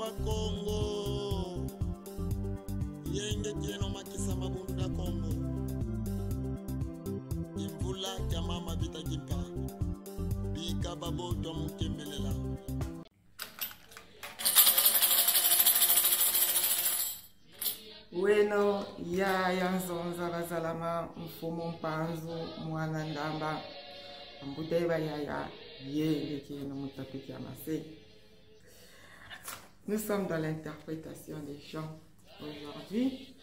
wa Congo yenge kieno makisa mabundu da Congo imvula kya mama bita kipa bika babo to mukemelela. Weno ya yanzonza bazalama mfumo mpanzu mwana ndamba mbudeba ya yele kieno mutapiki amase. Nous sommes dans l'interprétation des chants aujourd'hui.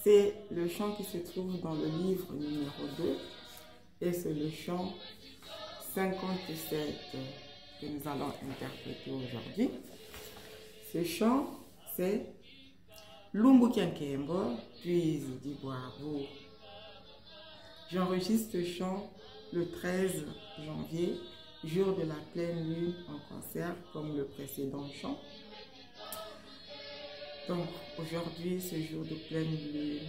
C'est le chant qui se trouve dans le livre numéro 2 et c'est le chant 57 que nous allons interpréter aujourd'hui. Ce chant, c'est Lumbu Kiankembo, puis Diboabo. J'enregistre ce chant le 13 janvier, jour de la pleine lune en concert, comme le précédent chant. Donc aujourd'hui, ce jour de pleine lune,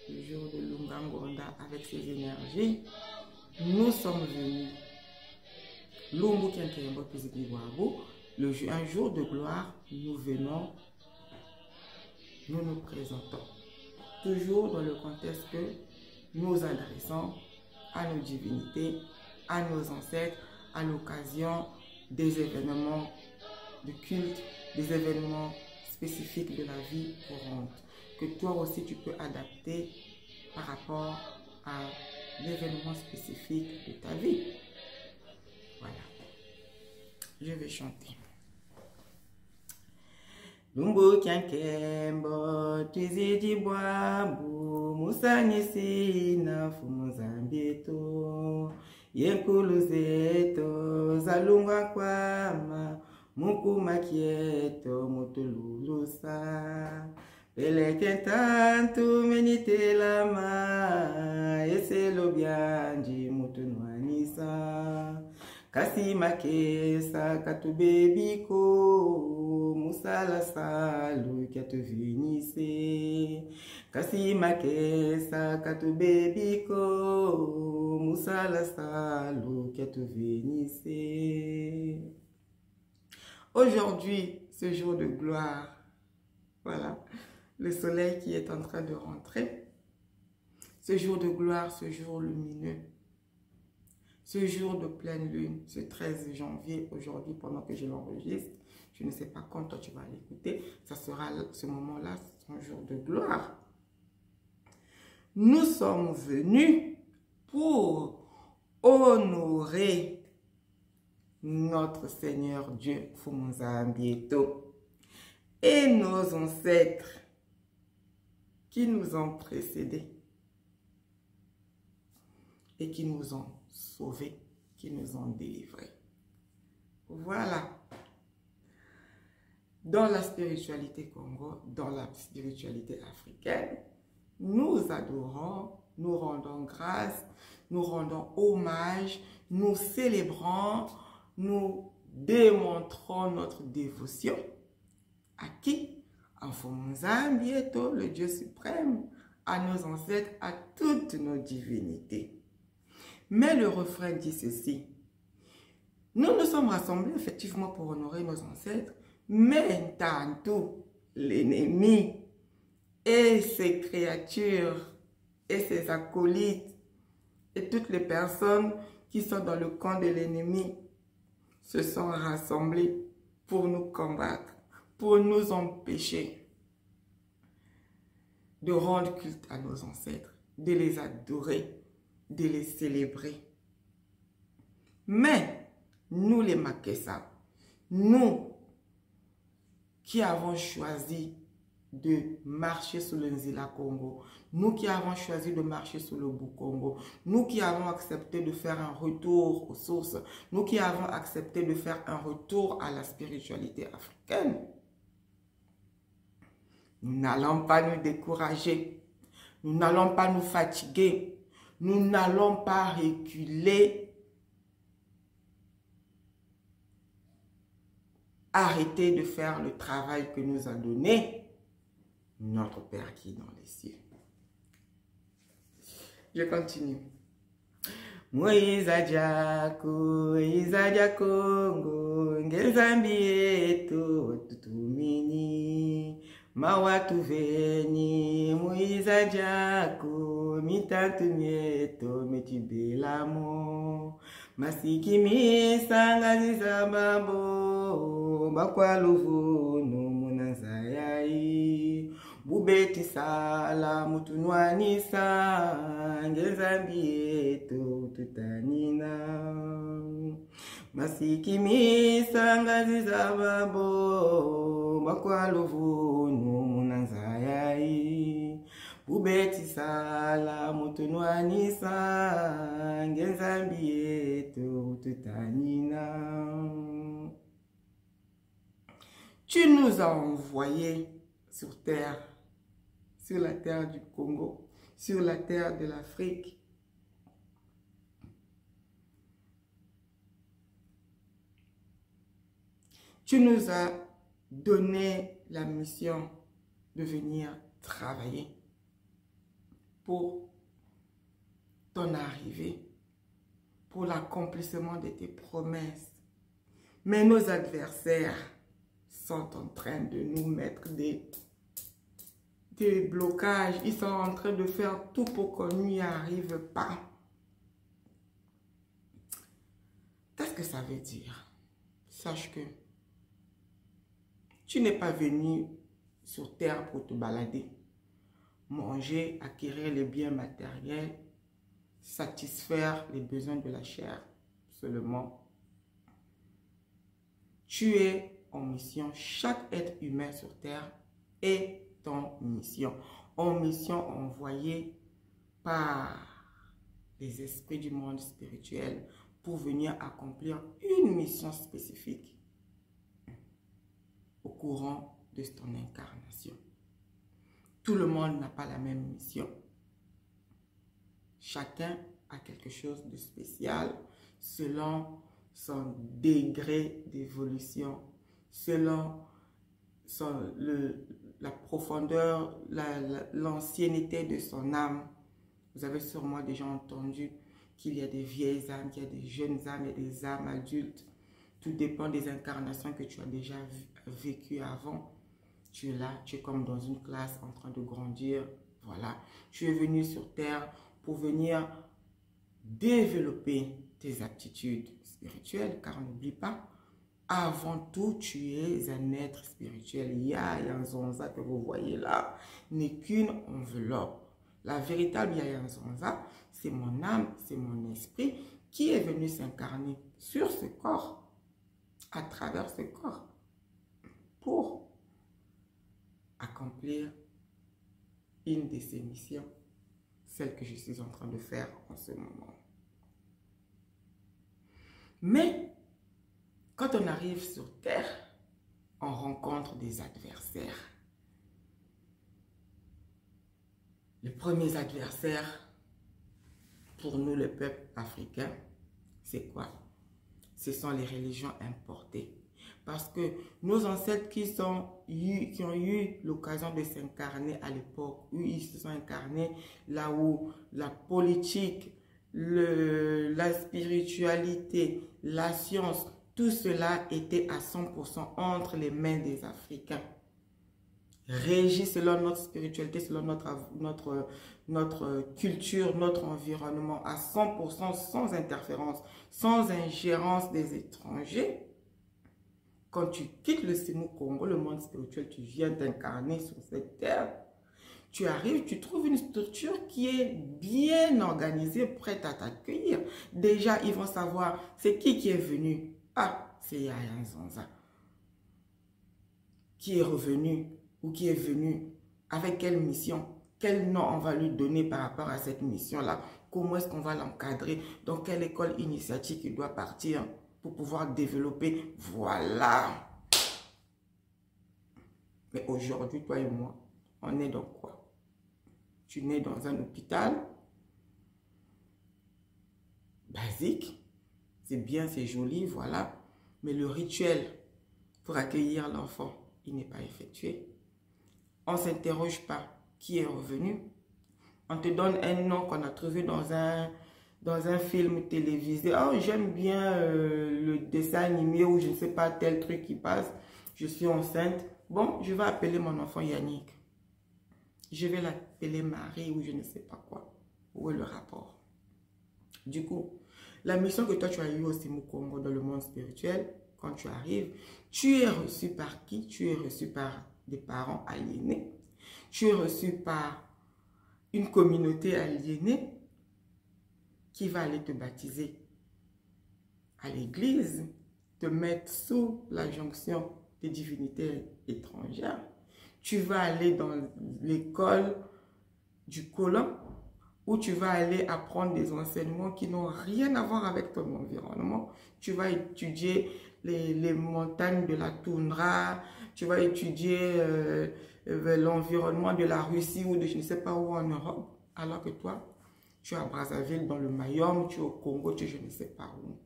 le jour de Lungangonda avec ses énergies, nous sommes venus. Lumbu Kiankembo, puis Diboabo, un jour de gloire, nous venons. Nous nous présentons, toujours dans le contexte que nous adressons à nos divinités, à nos ancêtres, à l'occasion des événements de culte, des événements spécifiques de la vie courante, que toi aussi tu peux adapter par rapport à l'événement spécifique de ta vie. Voilà, je vais chanter. Lumbu Kiankembo, Twizidi Bwabu, Musanyisi na Fumuzambieto, Yenkulu Zeto, Zalunga Kwama, Mukuma Kieto, Mutululusa, Peleke Tantu Menite Lama, Eselo Bianji Mutunwanisa, Kasima Kesa Katubebiko, Musala salu kiatu vinise Kasima kesa katu bebiko Musala salu kiatu vinise. Aujourd'hui, ce jour de gloire, voilà, le soleil qui est en train de rentrer, ce jour de gloire, ce jour lumineux, ce jour de pleine lune, ce 13 janvier, aujourd'hui, pendant que je l'enregistre, je ne sais pas quand toi tu vas l'écouter, ça sera ce moment-là, son jour de gloire. Nous sommes venus pour honorer notre Seigneur Dieu, Fumuzambieto, et nos ancêtres qui nous ont précédés et qui nous ont sauvés, qui nous ont délivrés. Voilà. Dans la spiritualité Congo, dans la spiritualité africaine, nous adorons, nous rendons grâce, nous rendons hommage, nous célébrons, nous démontrons notre dévotion. À qui? À Fumuzambieto, le Dieu suprême, à nos ancêtres, à toutes nos divinités. Mais le refrain dit ceci. Nous nous sommes rassemblés effectivement pour honorer nos ancêtres, mais tantôt l'ennemi et ses créatures et ses acolytes et toutes les personnes qui sont dans le camp de l'ennemi se sont rassemblés pour nous combattre, pour nous empêcher de rendre culte à nos ancêtres, de les adorer, de les célébrer. Mais nous les Makessa, nous qui avons choisi de marcher sous le Nzila Congo, nous qui avons choisi de marcher sous le Bukongo, nous qui avons accepté de faire un retour aux sources, nous qui avons accepté de faire un retour à la spiritualité africaine, nous n'allons pas nous décourager, nous n'allons pas nous fatiguer, nous n'allons pas reculer. Arrêtez de faire le travail que nous a donné notre Père qui est dans les cieux. Je continue. Moïse Adjako, Congo, Ngezambi eto, tutumini, Mawatu veni, Moïse Adjako, Mitatu mieto, Metibelamo, Masiki misanga zizababo, Bakwaluvu no munazayai, Bubeti sala mutunwani sa, Ngezambi eto, tutanina. Masiki misanga zizababo, Bakwaluvu no munazayai, Bubeti sala mutunwani sa, Ngezambi eto, tutanina. Tu nous as envoyés sur terre, sur la terre du Congo, sur la terre de l'Afrique. Tu nous as donné la mission de venir travailler pour ton arrivée, pour l'accomplissement de tes promesses. Mais nos adversaires sont en train de nous mettre des blocages. Ils sont en train de faire tout pour qu'on n'y arrive pas. Qu'est-ce que ça veut dire? Sache que tu n'es pas venu sur terre pour te balader, manger, acquérir les biens matériels, satisfaire les besoins de la chair seulement. Tu es en mission. Chaque être humain sur terre est en mission. En mission envoyée par les esprits du monde spirituel pour venir accomplir une mission spécifique au courant de ton incarnation. Tout le monde n'a pas la même mission. Chacun a quelque chose de spécial selon son degré d'évolution, selon la profondeur, l'ancienneté de son âme. Vous avez sûrement déjà entendu qu'il y a des vieilles âmes, qu'il y a des jeunes âmes et des âmes adultes. Tout dépend des incarnations que tu as déjà vécues avant. Tu es là, tu es comme dans une classe en train de grandir. Voilà, tu es venu sur terre pour venir développer tes aptitudes spirituelles, car n'oublie pas, avant tout, tu es un être spirituel. Yaya Nzonza que vous voyez là n'est qu'une enveloppe. La véritable Yaya Nzonza, c'est mon âme, c'est mon esprit qui est venu s'incarner sur ce corps, à travers ce corps, pour accomplir une de ces missions, celle que je suis en train de faire en ce moment. Mais, quand on arrive sur terre, on rencontre des adversaires. Les premiers adversaires, pour nous, le peuple africain, c'est quoi? Ce sont les religions importées. Parce que nos ancêtres qui ont eu l'occasion de s'incarner à l'époque, où ils se sont incarnés, là où la politique, la spiritualité, la science, tout cela était à 100% entre les mains des Africains. Régi selon notre spiritualité, selon notre culture, notre environnement, à 100% sans interférence, sans ingérence des étrangers. Quand tu quittes le Sénou Congo, le monde spirituel, tu viens t'incarner sur cette terre, tu arrives, tu trouves une structure qui est bien organisée, prête à t'accueillir. Déjà, ils vont savoir c'est qui est venu. Ah, c'est Yaya Nzonza. Qui est revenu ou qui est venu, avec quelle mission, quel nom on va lui donner par rapport à cette mission-là, comment est-ce qu'on va l'encadrer, dans quelle école initiatique il doit partir pour pouvoir développer. Voilà. Mais aujourd'hui, toi et moi, on est dans quoi? Tu nais dans un hôpital basique, c'est bien, c'est joli, voilà. Mais le rituel pour accueillir l'enfant, il n'est pas effectué. On ne s'interroge pas qui est revenu. On te donne un nom qu'on a trouvé dans dans un film télévisé. Oh, j'aime bien le dessin animé ou je ne sais pas, tel truc qui passe. Je suis enceinte. Bon, je vais appeler mon enfant Yannick. Je vais l'appeler Marie ou je ne sais pas quoi. Où est le rapport? Du coup, la mission que toi tu as eue au Simu Congo dans le monde spirituel, quand tu arrives, tu es reçu par qui? Tu es reçu par des parents aliénés. Tu es reçu par une communauté aliénée qui va aller te baptiser à l'église, te mettre sous la jonction des divinités étrangères. Tu vas aller dans l'école du colon où tu vas aller apprendre des enseignements qui n'ont rien à voir avec ton environnement. Tu vas étudier les montagnes de la toundra, tu vas étudier l'environnement de la Russie ou de je ne sais pas où en Europe, alors que toi, tu es à Brazzaville dans le Mayom, tu es au Congo, tu es je ne sais pas où.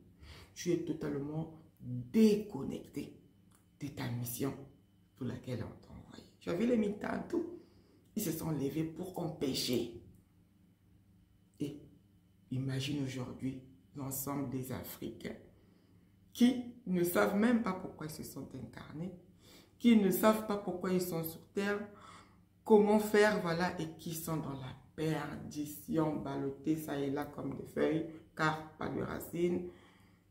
Tu es totalement déconnecté de ta mission pour laquelle on t'a envoyé. Tu as vu les Mitantous? Ils se sont levés pour empêcher. Et imagine aujourd'hui l'ensemble des Africains qui ne savent même pas pourquoi ils se sont incarnés, qui ne savent pas pourquoi ils sont sur terre, comment faire, voilà, et qui sont dans la perdition, ballottés ça et là comme des feuilles, car pas de racines,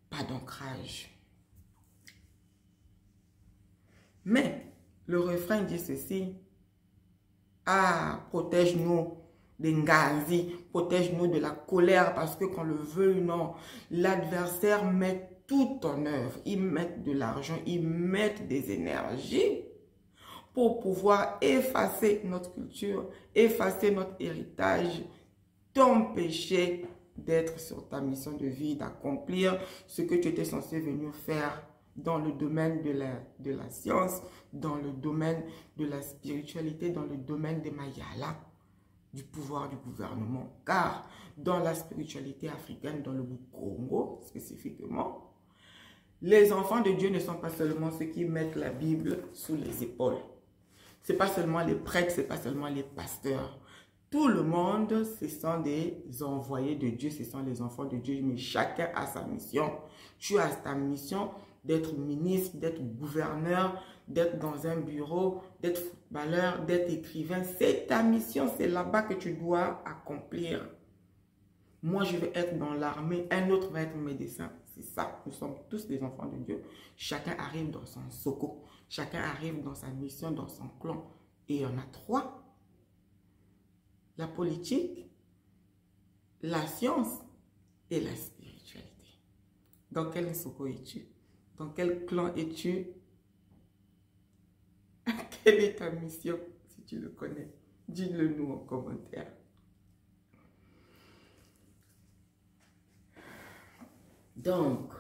pas d'ancrage. Mais le refrain dit ceci: ah, protège-nous des Ngazi, protège-nous de la colère, parce que qu'on le veut ou non, l'adversaire met tout en œuvre, ils mettent de l'argent, ils mettent des énergies pour pouvoir effacer notre culture, effacer notre héritage, t'empêcher d'être sur ta mission de vie, d'accomplir ce que tu étais censé venir faire dans le domaine de la science, dans le domaine de la spiritualité, dans le domaine des Mayala, du pouvoir du gouvernement. Car dans la spiritualité africaine, dans le Congo spécifiquement, les enfants de Dieu ne sont pas seulement ceux qui mettent la Bible sous les épaules. Ce n'est pas seulement les prêtres, ce n'est pas seulement les pasteurs. Tout le monde, ce sont des envoyés de Dieu, ce sont les enfants de Dieu, mais chacun a sa mission. Tu as ta mission d'être ministre, d'être gouverneur, d'être dans un bureau, d'être footballeur, d'être écrivain. C'est ta mission, c'est là-bas que tu dois accomplir. Moi, je vais être dans l'armée, un autre va être médecin. C'est ça, nous sommes tous des enfants de Dieu. Chacun arrive dans son soko, chacun arrive dans sa mission, dans son clan. Et il y en a trois: la politique, la science et la spiritualité. Dans quel soko es-tu? Dans quel clan es-tu? Quelle est ta mission? Si tu le connais, dis-le nous en commentaire. Donc,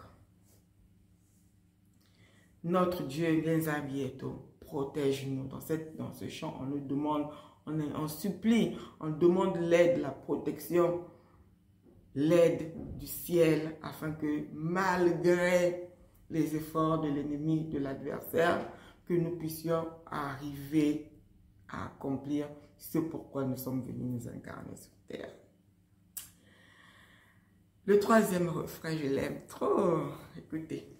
notre Dieu, Genzabieto, protège-nous. Dans ce champ, on nous demande, on supplie, on demande l'aide, la protection, l'aide du ciel, afin que malgré les efforts de l'ennemi, de l'adversaire, que nous puissions arriver à accomplir ce pourquoi nous sommes venus nous incarner sur terre. Le troisième refrain, je l'aime trop. Écoutez.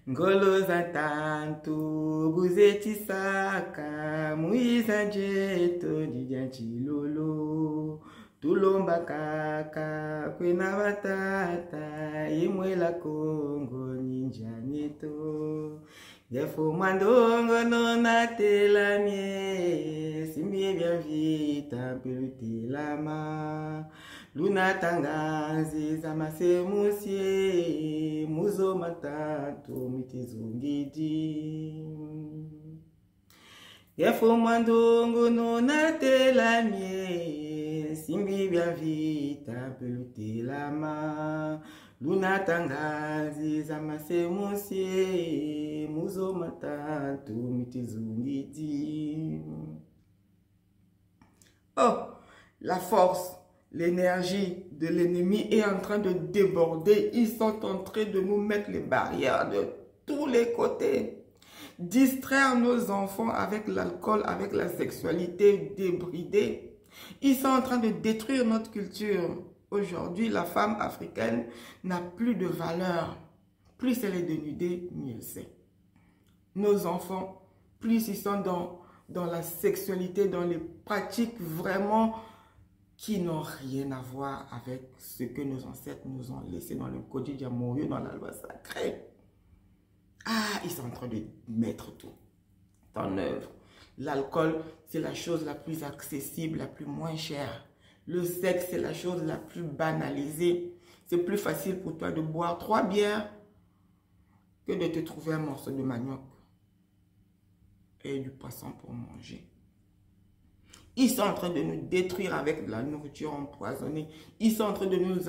Ngolo zantantu buzeti saka muiza jeto dijanchi lolo tulomba kaka kwena batata imwela Kongo ninja neto defo mandongo nona telamie simie bien vita peluti lama Luna tangazi zamase musie muzo matatu mitizungidi Yefo mandongo nona telamie simbi bien vita peluti lama Luna tangazi zamase musie muzo matatu mitizungidi. Oh, la force, l'énergie de l'ennemi est en train de déborder. Ils sont en train de nous mettre les barrières de tous les côtés. Distraire nos enfants avec l'alcool, avec la sexualité débridée. Ils sont en train de détruire notre culture. Aujourd'hui, la femme africaine n'a plus de valeur. Plus elle est dénudée, mieux c'est. Nos enfants, plus ils sont dans la sexualité, dans les pratiques vraiment qui n'ont rien à voir avec ce que nos ancêtres nous ont laissé dans le Code Diamorieux, dans la loi sacrée. Ah, ils sont en train de mettre tout en œuvre. L'alcool, c'est la chose la plus accessible, la plus moins chère. Le sexe, c'est la chose la plus banalisée. C'est plus facile pour toi de boire 3 bières que de te trouver un morceau de manioc et du poisson pour manger. Ils sont en train de nous détruire avec de la nourriture empoisonnée. Ils sont en train de nous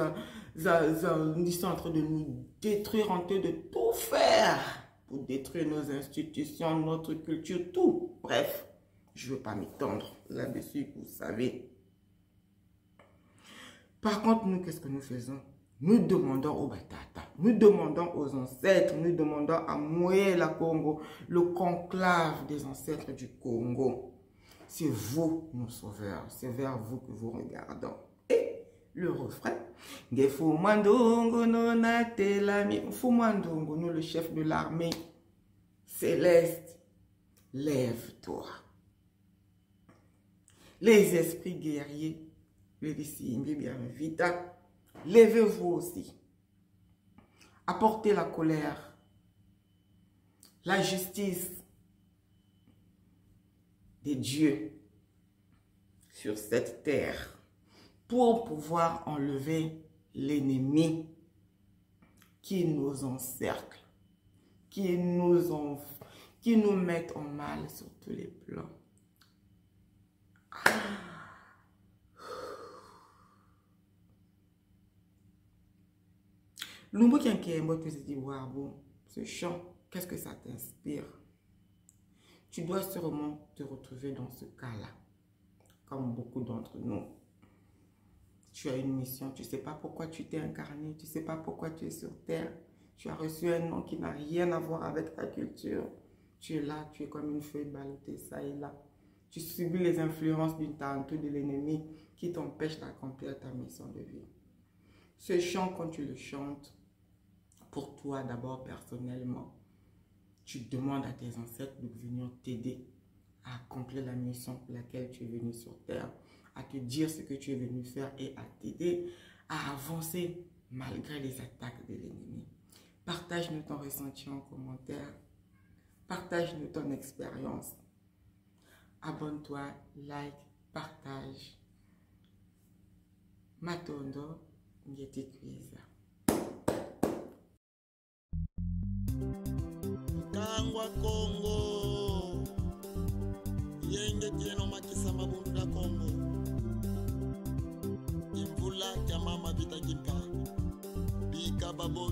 détruire, en train de tout faire pour détruire nos institutions, notre culture, tout. Bref, je ne veux pas m'étendre là-dessus, vous savez. Par contre, nous, qu'est-ce que nous faisons? Nous demandons aux Batata, nous demandons aux ancêtres, nous demandons à Moëla Congo, le conclave des ancêtres du Congo. C'est vous, nos sauveurs, c'est vers vous que vous regardons. Et le refrain, Fumandongo, nous le chef de l'armée céleste, lève-toi. Les esprits guerriers, levez-vous aussi. Apportez la colère, la justice des dieux sur cette terre pour pouvoir enlever l'ennemi qui nous encercle, qui nous met en mal sur tous les plans. Lumbo qui se dit, waouh, ce chant, qu'est-ce que ça t'inspire? Tu dois sûrement te retrouver dans ce cas-là, comme beaucoup d'entre nous. Tu as une mission, tu ne sais pas pourquoi tu t'es incarné, tu ne sais pas pourquoi tu es sur terre. Tu as reçu un nom qui n'a rien à voir avec ta culture. Tu es là, tu es comme une feuille ballottée, ça et là. Tu subis les influences d'une talentueux de l'ennemi qui t'empêche d'accomplir ta mission de vie. Ce chant, quand tu le chantes, pour toi d'abord personnellement, tu demandes à tes ancêtres de venir t'aider à accomplir la mission pour laquelle tu es venu sur terre, à te dire ce que tu es venu faire et à t'aider à avancer malgré les attaques de l'ennemi. Partage-nous ton ressenti en commentaire. Partage-nous ton expérience. Abonne-toi, like, partage. Matondo, Ngeti Kwiza. Kangwa Congo, yenge tieno makisa mabunda Congo, imvula kia mama vita kimpa, bika babo.